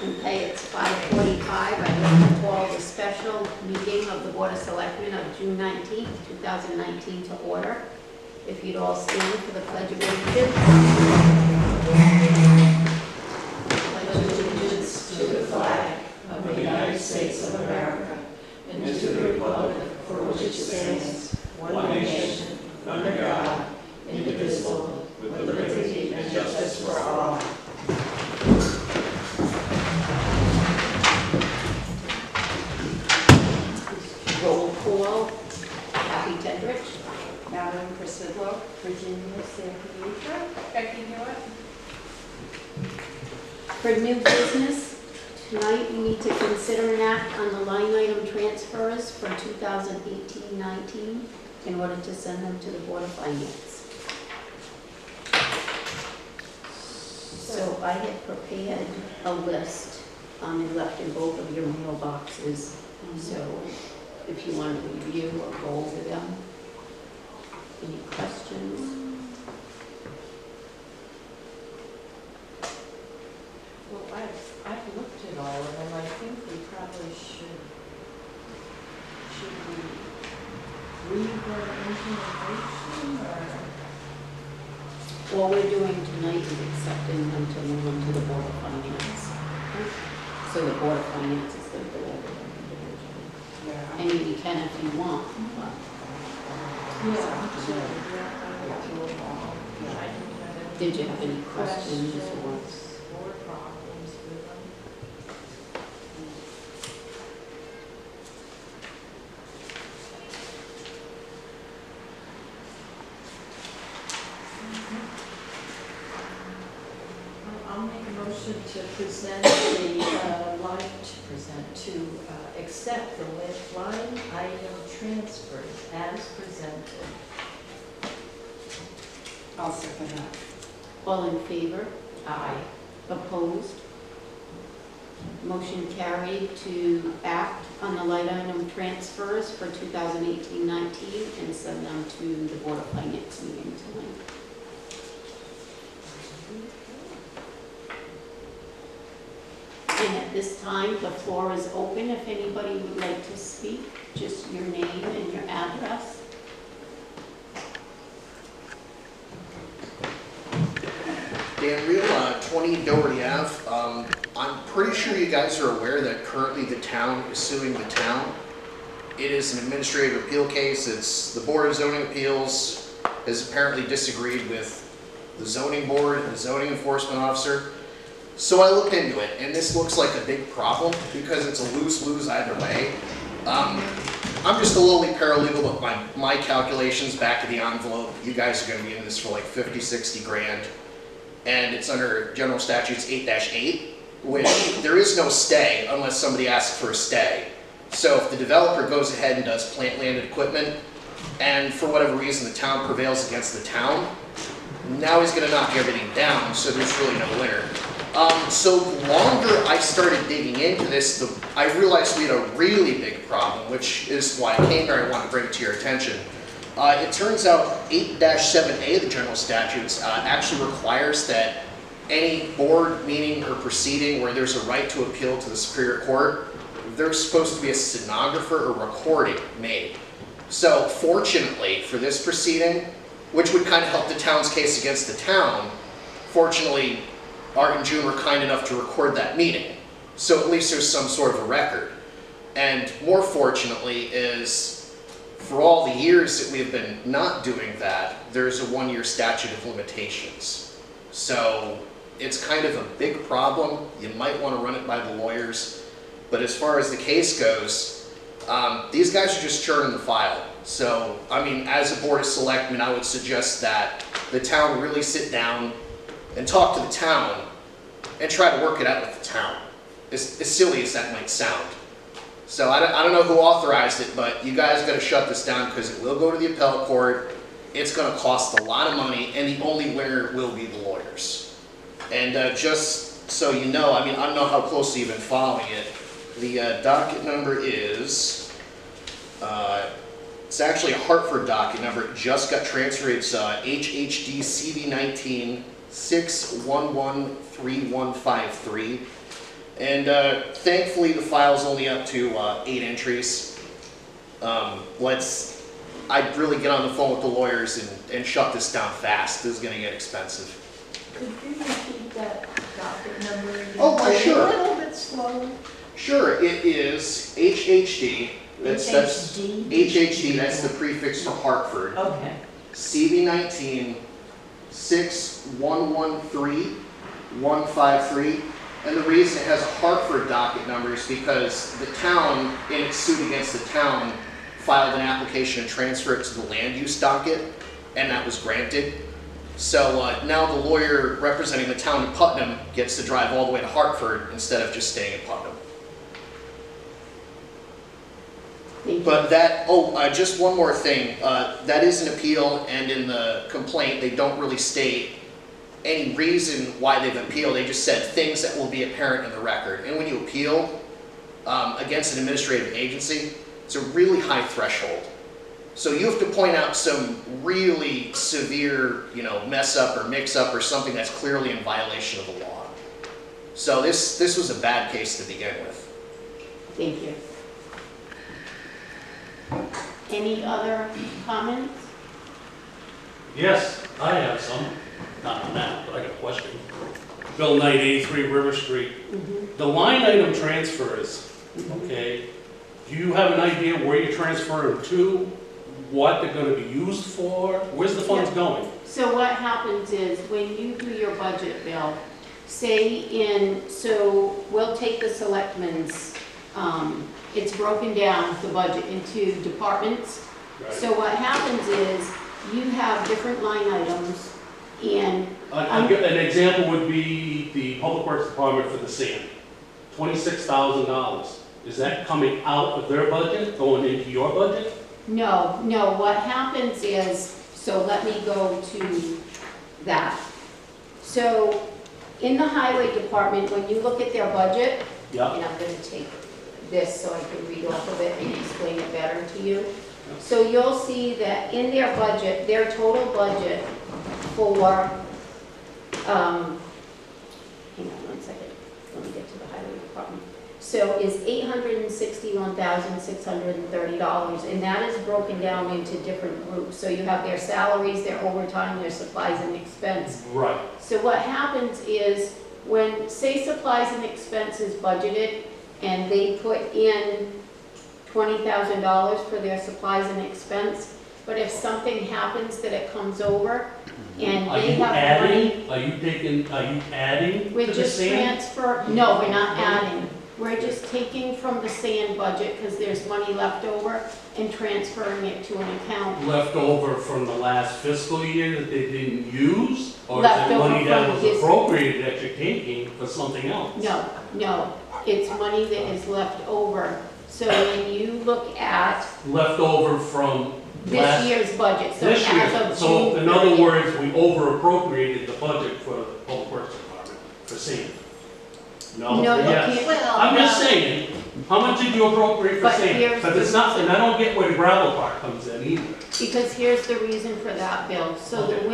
Okay, it's 5:45. I'd like to call the special meeting of the Board of Selectmen of June 19th, 2019 to order. If you'd all stand for the Pledge of Allegiance. Pledge allegiance to the flag of the United States of America and to the republic for which it stands, one nation, under God, indivisible, with liberty and justice for all. Roll call. Happy Tedrich. Madeline Crisidlo. Virginia Sanfilippo. Becky Hewitt. For new business, tonight you need to consider an act on the line item transfers for 2018-19 in order to send them to the Board of Finance. So I had prepared a list and left in both of your mailboxes. So if you want to review or go over them. Any questions? Well, I've looked at all of them. I think we probably should we read the information or? All we're doing tonight is accepting them to move them to the Board of Finance. So the Board of Finance is going to go over them individually. Yeah. And you can if you want. But did you have any questions or problems with them? I'll make a motion to present accept the line item transfers as presented. I'll second that. all in favor? Aye. Opposed? Motion carried to act on the line item transfers for 2018-19 and send them to the Board of Finance meeting tonight. And at this time, the floor is open. If anybody would like to speak, just your name and your address. Dan Real, 20 Doherty Ave. I'm pretty sure you guys are aware that currently the town is suing the town. It is an administrative appeal case. It's the Board of Zoning Appeals has apparently disagreed with the zoning board and the zoning enforcement officer. So I looked into it, and this looks like a big problem because it's a lose-lose either way. I'm just a lowly paralegal, but my calculations back of the envelope, you guys are going to be in this for like 50, 60 grand. And it's under General Statutes 8-8, which there is no stay unless somebody asks for a stay. So if the developer goes ahead and does plant landed equipment, and for whatever reason the town prevails against the town, now he's going to knock everything down, so there's really no winner. So the longer I started digging into this, I realized we had a really big problem, which is why I came here. I wanted to bring it to your attention. It turns out 8-7A of the general statutes actually requires that any board meeting or proceeding where there's a right to appeal to the Superior Court, there's supposed to be a stenographer or recording made. So fortunately for this proceeding, which would kind of help the town's case against the town, fortunately Art and June were kind enough to record that meeting. So at least there's some sort of a record. And more fortunately is, for all the years that we have been not doing that, there's a 1-year statute of limitations. So it's kind of a big problem. You might want to run it by the lawyers. But as far as the case goes, these guys are just churning the file. So, I mean, as a Board of Selectmen, I would suggest that the town really sit down and talk to the town and try to work it out with the town. As silly as that might sound. So I don't know who authorized it, but you guys got to shut this down because it will go to the appellate court. It's going to cost a lot of money, and the only winner will be the lawyers. And just so you know, I mean, I don't know how closely you've been following it. The docket number is, it's actually a Hartford docket number. It just got transferred. It's HHD CV 19 6113153. And thankfully, the file's only up to 8 entries. I'd really get on the phone with the lawyers and shut this down fast. This is gonna get expensive. Could you repeat that docket number again? Oh, sure. A little bit slower. Sure, it is HHD. That's HHD, that's the prefix for Hartford. Okay. CV19 6113 153. And the reason it has a Hartford docket number is because the town, in its suit against the town, filed an application to transfer it to the land use docket, and that was granted. So now the lawyer representing the town of Putnam gets to drive all the way to Hartford instead of just staying in Putnam. But that, just one more thing. That is an appeal, and in the complaint, they don't really state any reason why they've appealed. They just said things that will be apparent in the record. And when you appeal against an administrative agency, it's a really high threshold. So you have to point out some really severe, mess up or mix up or something that's clearly in violation of the law. So this was a bad case to begin with. Thank you. Any other comments? Yes, I have some. Not on that, but I got a question. Bill Knight, 83 River Street. The line item transfers, okay? Do you have an idea where you're transferring to? What they're going to be used for? Where's the funds going? So what happens is when you do your budget, Bill, so we'll take the selectmen's, it's broken down, the budget, into departments. Right. So what happens is you have different line items and An example would be the Public Works Department for the sand. $26,000. Is that coming out of their budget, going into your budget? no, what happens is, so let me go to that. So in the highway department, when you look at their budget, Yeah. and I'm going to take this so I can read off of it and explain it better to you. So you'll see that in their budget, their total budget for, hang on one second, let me get to the highway department. So is $861,630, and that is broken down into different groups. So you have their salaries, their overtime, their supplies and expense. Right. So what happens is when, say, supplies and expenses budgeted, and they put in $20,000 for their supplies and expense, but if something happens that it comes over, and Are they you have adding? money, Are you adding we to the just sand? no, we're not adding. We're just taking from the sand budget, because there's money left over, and transferring it to an account. Left over from the last fiscal year that they didn't use? Or is Left it over money that from was this- appropriated that you're taking for something else? No, it's money that is left over. So when you look at Left over from this last... year's budget, so This as year, of so June in other 30th. words, we over appropriated the budget for the Public Works Department, for sand. No? No, you Yes. can't. I'm just saying, how much did you appropriate for But sand? here's But it's the- not, and I don't get where the gravel part comes in either. Because here's the reason for that, Bill. So Okay.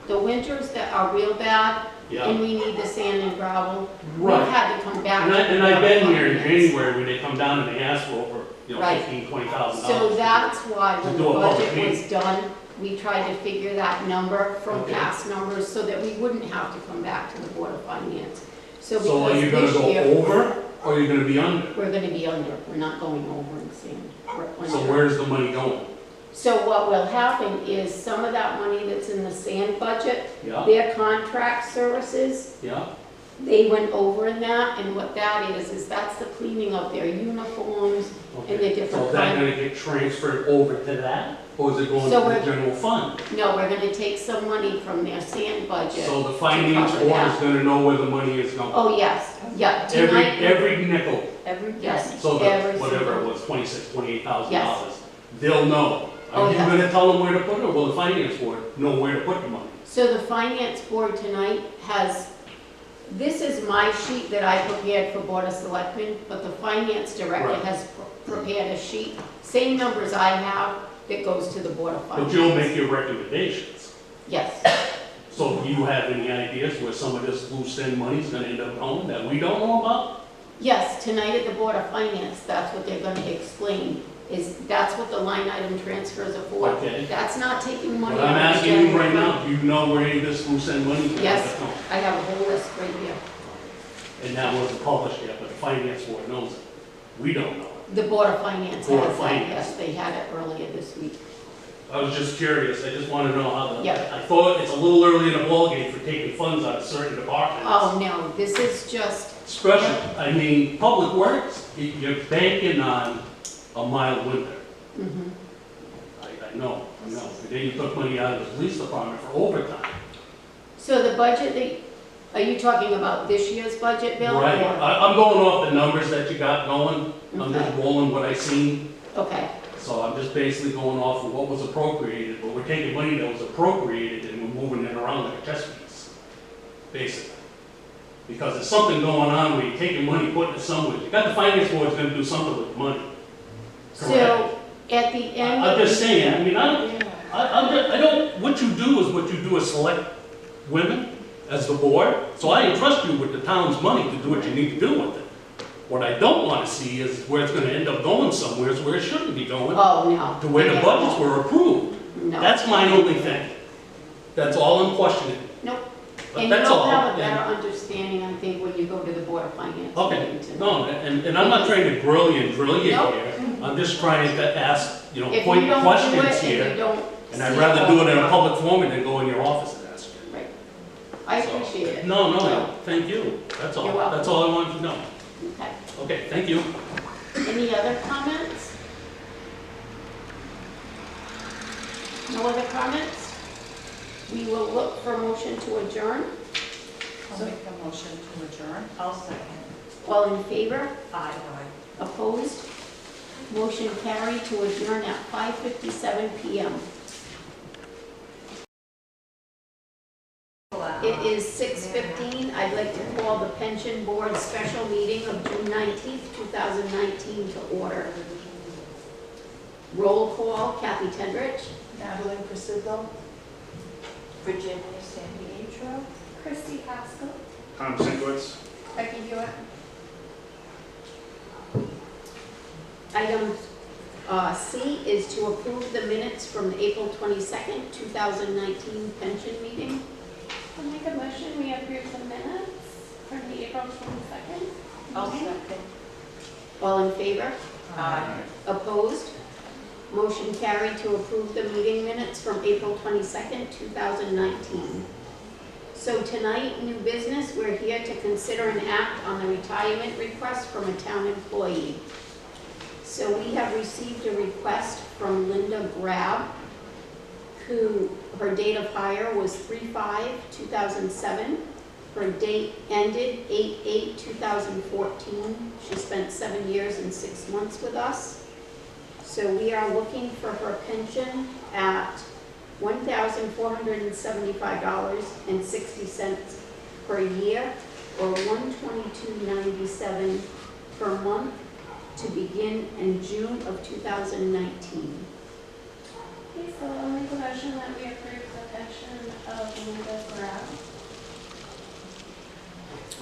the winters that are real bad, Yeah. and we need the sand and gravel, we've Right. had to come back. And I've been here in January when they come down and they ask for over, Right. $15,000, $20,000. So that's why when To the do a public budget was meeting. done, we tried to figure that number from Okay. past numbers so that we wouldn't have to come back to the Board of Finance. So So are because you gonna this go year, over or are you gonna be under? we're gonna be under, we're not going over in sand. We're So under. where's the money going? So what will happen is some of that money that's in the sand budget, Yeah, their contract services, yeah. they went over in that, and what that is that's the cleaning of their uniforms and Okay. the So different is that kind. gonna get transferred over to that? Or is it going to So the we're- general fund? No, we're gonna take some money from their sand budget. So the finance cover board that. is gonna know where the money is going? Oh, yes, yeah, tonight. Every nickel, Every Yes. penny. so Every whatever it single- was, $28,000. They'll know. Oh, Are you yes. gonna tell them where to put it, or will the finance board know where to put the money? So the finance board tonight has, this is my sheet that I prepared for Board of Selectmen, but the finance director Right. has prepared a sheet, same numbers I have, that goes to the Board of Finance. But you'll make your recommendations. Yes. So do you have any ideas where some of this loose end money is gonna end up going that we don't know about? Yes, tonight at the Board of Finance, that's what they're gonna explain, that's what the line item transfers are for. Okay. That's not taking money But out I'm of the asking you general right fund. now, do you know where this will send money to? Yes, I have a whole list right here. And that wasn't published yet, but the finance board knows it. We don't know it. The Board of Finance Board of has that, Finance. yes, they had it earlier this week. I was just curious, I just want to know how the, Yeah. I thought it's a little early in the ballgame for taking funds out of certain departments. Oh, no, this is just, Special, I mean, public works, you're banking on a mild winter. mhm. I know. And then you took money out of the police department for overtime. So the budget, are you talking about this year's budget, Bill? Right, or- I'm going off the numbers that you got going, I'm just Okay. rolling what I seen. Okay, So I'm just basically going off of what was appropriated, but we're taking money that was appropriated and we're moving it around like a chess piece, basically. Because there's something going on where you're taking money, putting it somewhere. You got the finance board's gonna do something with the money. Correct? so at the end. I'm of just the saying, year- I mean, I don't, what you do is what you do as select women, as the board. So I entrust you with the town's money to do what you need to do with it. What I don't wanna see is where it's gonna end up going somewhere, is where it shouldn't be going. Oh, no. To where the budgets were approved. No. That's my only thing. That's all I'm questioning. Nope. But And you that's all. don't have a And- better understanding, I think, when you go to the Board of Finance. Okay, meeting tonight. no, and I'm not trying to grill you and drill you Nope. here. I'm just trying to ask, If you point don't do questions it and here. you don't. And I'd see rather all do it in the- a public forum than go in your office and ask you. Right. I So- appreciate it. No, thank you. That's all. You're welcome. That's all I wanted to know. Okay. Okay, thank you. Any other comments? No other comments? We will look for a motion to adjourn. I'll make a motion to adjourn. I'll second. All in favor? Aye. Opposed? Motion carried to adjourn at 5:57 PM. It is 6:15. I'd like to call the Pension Board Special Meeting of June 19th, 2019 to order. Roll call, Kathy Tendrich. Madeline Presidio. Virginia San Pietro. Christy Haskell. Tom Sinkwitz. Becky Hewitt. Item C is to approve the minutes from the April 22nd, 2019 pension meeting. I'll make a motion, we approve the minutes from the April 22nd. I'll meeting. second. All in favor? Aye. Opposed? Motion carried to approve the meeting minutes from April 22nd, 2019. So tonight, new business, we're here to consider an act on the retirement request from a town employee. So we have received a request from Linda Grab, who, her date of hire was 3/5/2007. Her date ended 8/8/2014. She spent 7 years and 6 months with us. So we are looking for her pension at $1,475.60 per year, or $122.97 per month, to begin in June of 2019. Okay, so I'll make a motion that we approve the pension of Linda Grab.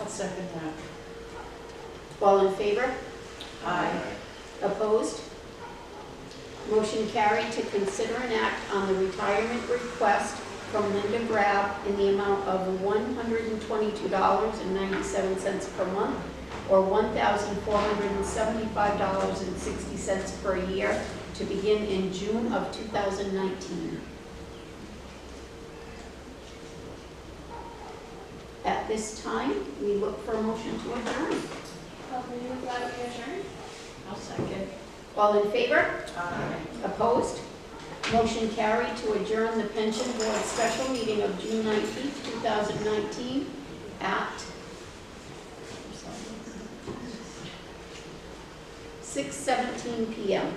I'll second that. All in favor? Aye. Opposed? Motion carried to consider an act on the retirement request from Linda Grab in the amount of $122.97 per month, or $1,475.60 per year, to begin in June of 2019. At this time, we look for a motion to adjourn. I'll move that we adjourn. I'll second. All in favor? Aye. Opposed? Motion carried to adjourn the Pension Board Special Meeting of June 19th, 2019 at 6:17 PM.